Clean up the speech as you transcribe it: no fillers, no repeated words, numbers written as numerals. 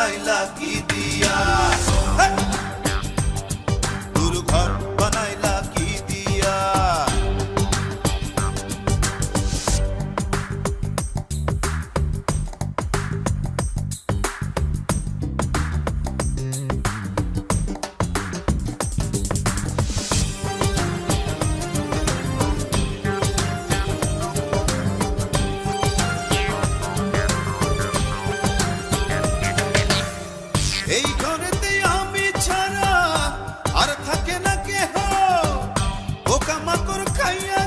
বানাইলা কি দিয়া, ঘর বানাইলা কি দিয়া। এই ঘরেতে আমি ছাড়া আর থাকে না কেহ, পোকামাকড় খাইয়া